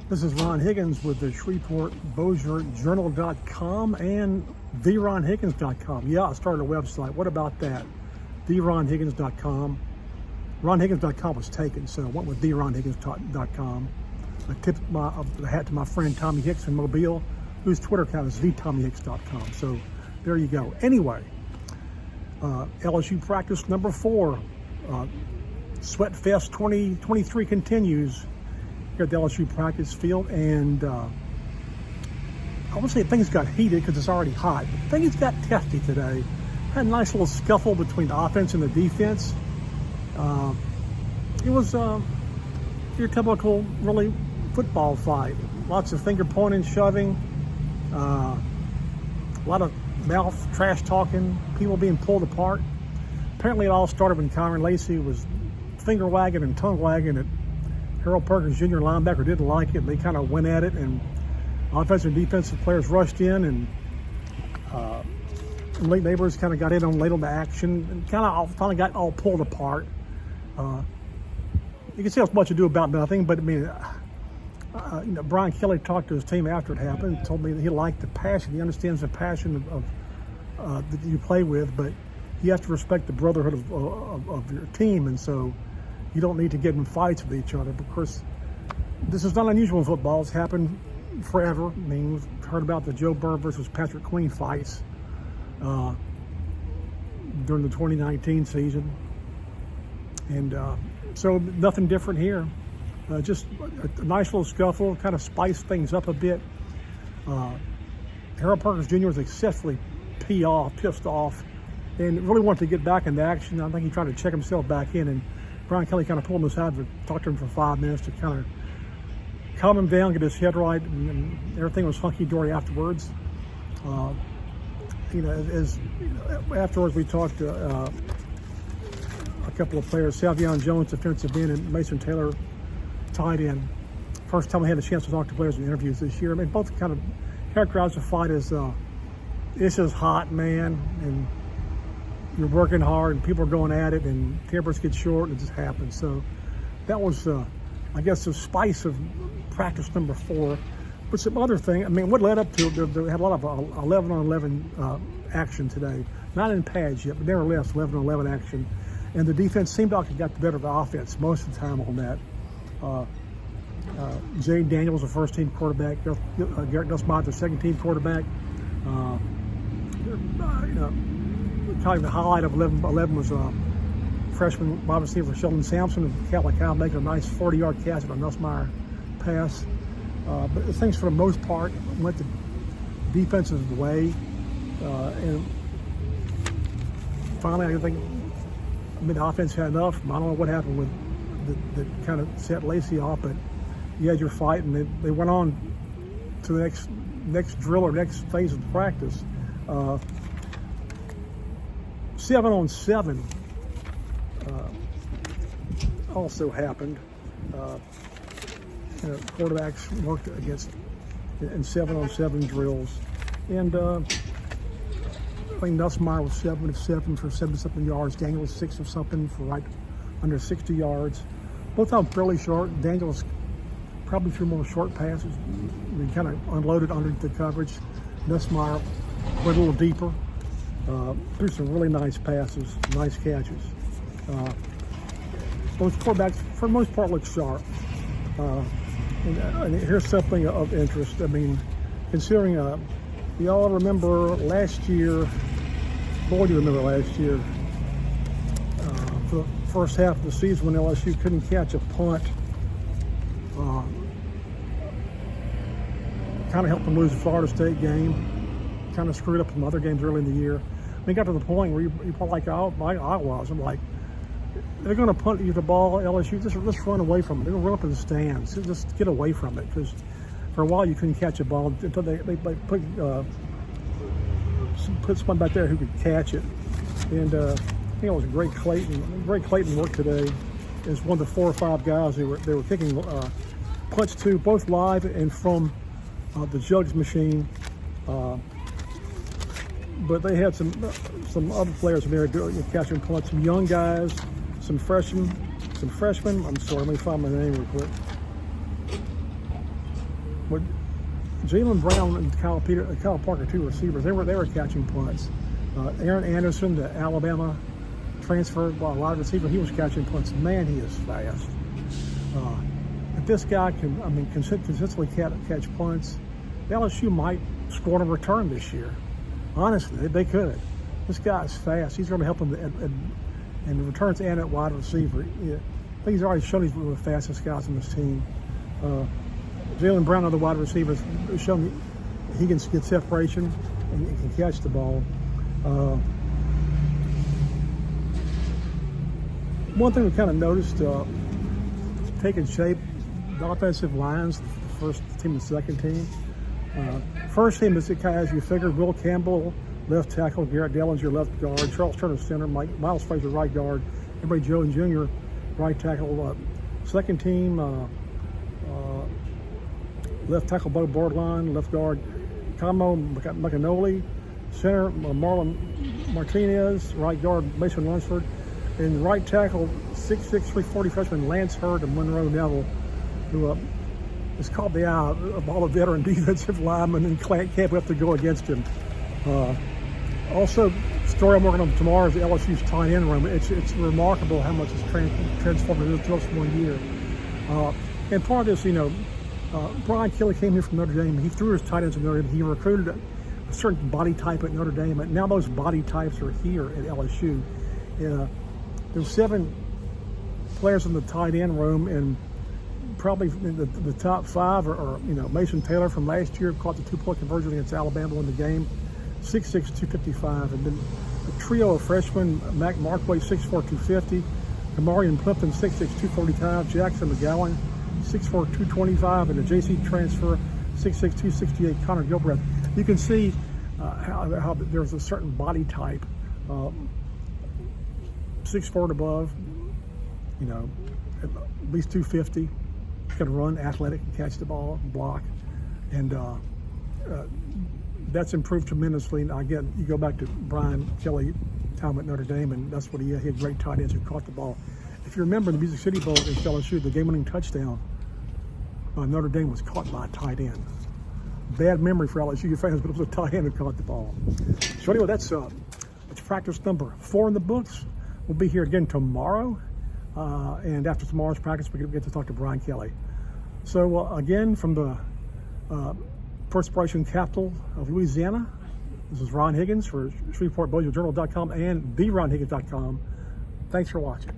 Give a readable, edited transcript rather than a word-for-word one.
This is Ron Higgins with the Shreveport-Bossier Journal.com and theronhiggins.com. Yeah, I started a website. What about that? theronhiggins.com. RonHiggins.com was taken, so I went with theronhiggins.com. I tipped the hat to my friend Tommy Hicks in Mobile, whose Twitter account is thetommyhicks.com. So there you go. Anyway, LSU practice number 4. Sweat Fest 2023 continues here at the LSU practice field, and I won't say things got heated because it's already hot, but things got testy today. Had a nice little scuffle between the offense and the defense. It was your typical, really, football fight. Lots of finger pointing, shoving, a lot of mouth trash talking, people being pulled apart. Apparently, it all started when Kyron Lacey was finger wagging and tongue wagging at Harold Perkins Jr. linebacker. Didn't like it. They kind of went at it, and offensive and defensive players rushed in, and late neighbors kind of got in on late on the action, and finally got all pulled apart. You can see it's much ado about nothing, but I mean, Brian Kelly talked to his team after it happened, told me that he liked the passion. He understands the passion of that you play with, but you have to respect the brotherhood of your team, and so you don't need to get in fights with each other. But of course, this is not unusual in football. It's happened forever. I mean, we've heard about the Joe Burrow versus Patrick Queen fights during the 2019 season, and so nothing different here. Just a nice little scuffle, kind of spiced things up a bit. Harold Perkins Jr. was excessively pissed off, and really wanted to get back into action. I think he tried to check himself back in, and Brian Kelly kind of pulled him aside to talk to him for 5 minutes to kind of calm him down, get his head right, and everything was hunky-dory afterwards. Afterwards we talked to a couple of players, Savion Jones, defensive end, and Mason Taylor, tight end. First time I had a chance to talk to players in interviews this year. I mean, both kind of characterized the fight as, this is hot, man, and you're working hard, and people are going at it, and tempers get short, and it just happens. So that was, I guess, the spice of practice number 4. But some other thing, I mean, what led up to it, they had a lot of 11-on-11 action today. Not in pads yet, but nevertheless, 11-on-11 action. And the defense seemed like it got the better of the offense most of the time on that. Jay Daniels, the first-team quarterback. Garrett Nussmeier, the second-team quarterback. Probably the highlight of 11 was freshman wide receiver Sheldon Sampson of Catholic High making a nice 40-yard catch on a Nussmeier pass. But things for the most part went the defensive way, and finally I think the offense had enough. I don't know what happened with that kind of set Lacey off, but you had your fight, and they went on to the next drill or next phase of the practice. 7-on-7 also happened. Quarterbacks worked against in 7-on-7 drills, and I think Nussmeier was 7 of 7 for 70-something yards. Daniel was 6 of something for right under 60 yards. Both of them fairly short. Daniels probably threw more short passes. We kind of unloaded underneath the coverage. Nussmeier went a little deeper. Threw some really nice passes, nice catches. Both quarterbacks, for the most part, look sharp. And here's something of interest. I mean, considering you all remember last year, boy, do you remember last year, for the first half of the season when LSU couldn't catch a punt, kind of helped them lose the Florida State game, kind of screwed up some other games early in the year. I mean, got to the point where you probably like I was. I'm like, they're going to punt you the ball, LSU. Just run away from it. They're going to run up in the stands. Just get away from it, because for a while you couldn't catch a ball until they put someone back there who could catch it. And I think it was Greg Clayton. Greg Clayton worked today as one of the 4 or 5 guys they were kicking punts to, both live and from the jugs machine. But they had some other players in there catching punts, some young guys, some freshmen. I'm sorry, let me find my name real quick. But Jalen Brown and Kyle Parker, two receivers, they were catching punts. Aaron Anderson, the Alabama transfer wide receiver, he was catching punts. Man, he is fast. If this guy can, consistently catch punts, LSU might score a return this year. Honestly, they could. This guy is fast. He's going to help them in the returns and at wide receiver. I think he's already shown he's one of the fastest guys on this team. Jalen Brown, other wide receivers, shown he can get separation and he can catch the ball. One thing we kind of noticed taking shape, the offensive lines, the first team and second team. First team is, as you figured, Will Campbell, left tackle, Garrett Dellinger, left guard, Charles Turner, center, Miles Frazier, right guard, Everybody Jones Jr., right tackle. Second team, left tackle Bo Bordelon, left guard Camo McAnally, center Marlon Martinez, right guard Mason Lunsford, and right tackle 6'6", 340 freshman Lance Hurd and Monroe Neville, who is caught the eye of all the veteran defensive linemen and can't have to go against him. Also, story I'm working on tomorrow is the LSU's tight end room. It's remarkable how much it's transformed in just 1 year. And part of this, Brian Kelly came here from Notre Dame. He threw his tight ends at Notre Dame. He recruited a certain body type at Notre Dame. And now those body types are here at LSU. There's 7 players in the tight end room, and probably the top 5 are Mason Taylor from last year, caught the 2-point conversion against Alabama in the game, 6'6", 255. And then a trio of freshmen, Mac Markway, 6'4", 250, Kamarian Plimpton, 6'6", 245, Jackson McGowan, 6'4", 225, and the JC transfer, 6'6", 268, Connor Gilbreth. You can see how there's a certain body type, 6'4" and above, at least 250. Can run, athletic, and catch the ball, and block, and that's improved tremendously. And again, you go back to Brian Kelly time at Notre Dame, and that's what he had great tight ends who caught the ball. If you remember the Music City Bowl against LSU, the game-winning touchdown by Notre Dame was caught by a tight end. Bad memory for LSU fans, but it was a tight end who caught the ball. So anyway, that's practice number 4 in the books. We'll be here again tomorrow. And after tomorrow's practice, we get to talk to Brian Kelly. So again, from the perspiration capital of Louisiana, this is Ron Higgins for Shreveport-Bossier Journal.com and theronhiggins.com. Thanks for watching.